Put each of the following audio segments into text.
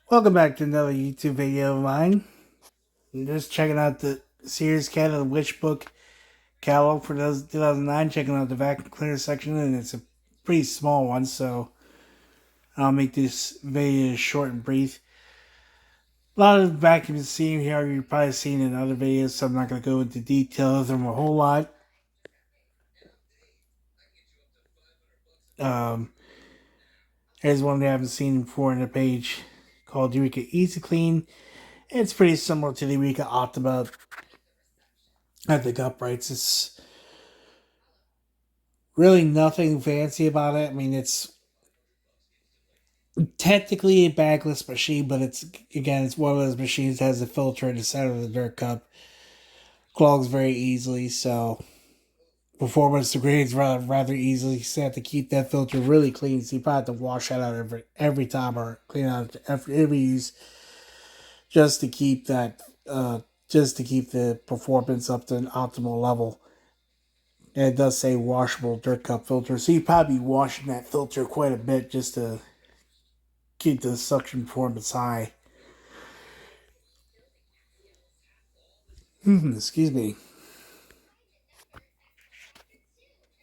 Welcome back to another YouTube video of mine. I'm just checking out the Sears Canada Witch Book catalog for 2009, checking out the vacuum cleaner section, and it's a pretty small one, so I'll make this video short and brief. A lot of the vacuums you see here you've probably seen in other videos, so I'm not going to go into detail of them a whole lot. Um, Here's one that I haven't seen before on the page called Eureka Easy Clean. It's pretty similar to the Eureka Optima at the uprights. It's really nothing fancy about it. I mean, it's technically a bagless machine, but it's one of those machines that has a filter in the center of the dirt cup. Clogs very easily, so performance degrades rather easily. So you have to keep that filter really clean. So you probably have to wash that out every time or clean out every use just to keep that just to keep the performance up to an optimal level. And it does say washable dirt cup filter, so you probably be washing that filter quite a bit just to keep the suction performance high. Excuse me.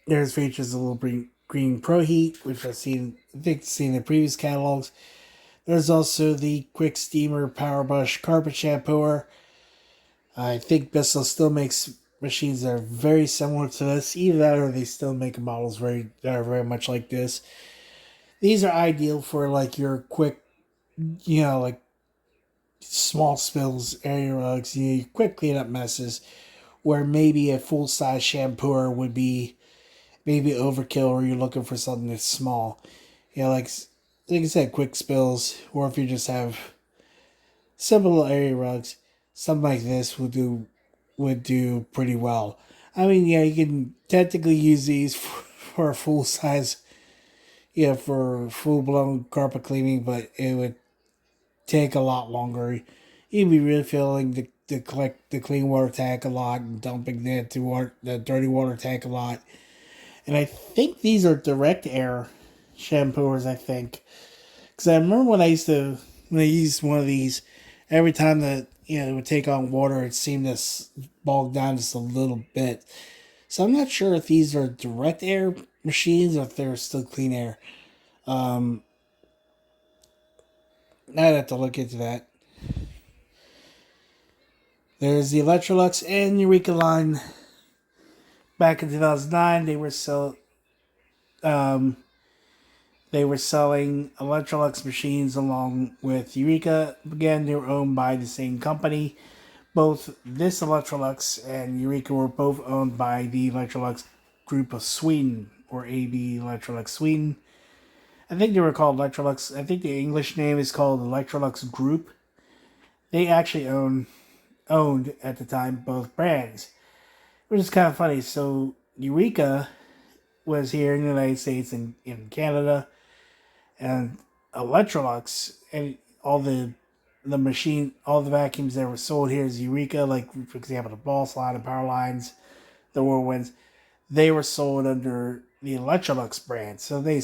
There's features a little green Pro Heat, which I think seen in previous catalogs. There's also the Quick Steamer Power Brush Carpet Shampooer. I think Bissell still makes machines that are very similar to this. Either that or they still make models that are very much like this. These are ideal for like your quick, like small spills, area rugs, quick cleanup messes, where maybe a full size shampooer would be maybe overkill, or you're looking for something that's small. Like I said, quick spills, or if you just have simple area rugs, something like this would do pretty well. I mean, yeah, you can technically use these for a full size, for full blown carpet cleaning, but it would take a lot longer. You'd be refilling the clean water tank a lot and dumping the dirty water tank a lot. And I think these are direct air shampoos. I think because I remember when I used one of these, every time that it would take on water, it seemed to bog down just a little bit. So I'm not sure if these are direct air machines or if they're still clean air. Um, I'd have to look into that. There's the Electrolux and Eureka line. Back in 2009, um, they were selling Electrolux machines along with Eureka. Again, they were owned by the same company. Both this Electrolux and Eureka were both owned by the Electrolux Group of Sweden, or AB Electrolux Sweden. I think they were called Electrolux. I think the English name is called Electrolux Group. They actually owned at the time both brands, which is kind of funny. So Eureka was here in the United States and in Canada, and Electrolux and all the vacuums that were sold here is Eureka, like for example the Boss line, the Power Lines, the Whirlwinds. They were sold under the Electrolux brand, so they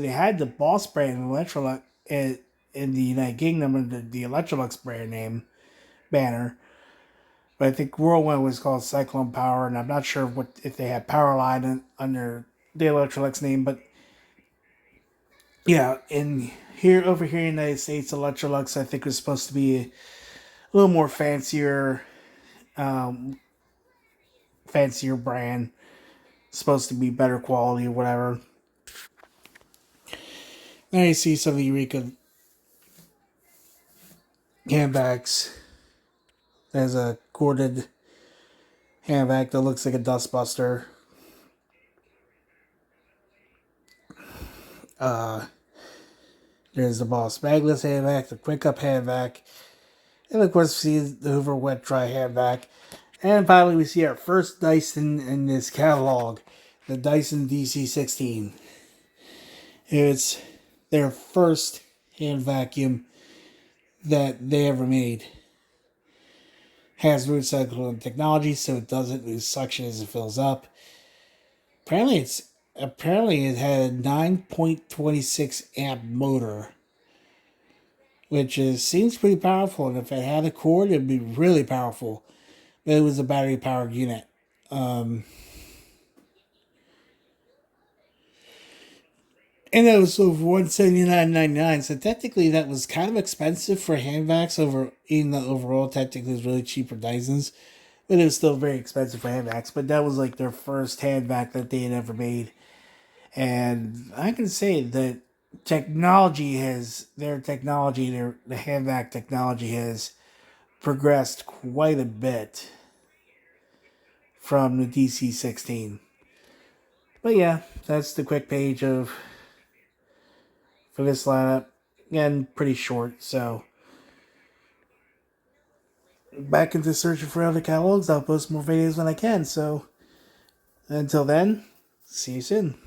had the Boss brand in Electrolux in the United Kingdom under the Electrolux brand name banner. But I think Whirlwind was called Cyclone Power, and I'm not sure if they had Powerline under the Electrolux name. But yeah, over here in the United States, Electrolux I think was supposed to be a little more um, fancier brand, supposed to be better quality or whatever. Now you see some of the Eureka handbags. There's a corded handbag that looks like a dustbuster. Uh, there's the Boss bagless handbag, the Quick Up handbag, and of course we see the Hoover wet dry handbag. And finally we see our first Dyson in this catalog, the Dyson DC-16. It's their first hand vacuum that they ever made. Has root cycling technology, so it doesn't lose suction as it fills up. Apparently it had a 9.26 amp motor, which seems pretty powerful. And if it had a cord, it'd be really powerful. But it was a battery powered unit. Um, and it was over $179.99. So technically, that was kind of expensive for hand vacs. Over even though overall technically it was really cheap for Dysons, but it was still very expensive for hand vacs. But that was like their first hand vac that they had ever made, and I can say that the hand vac technology has progressed quite a bit from the DC-16. But yeah, that's the quick page of for this lineup. Again, pretty short, so back into searching for other catalogs. I'll post more videos when I can, so until then, see you soon.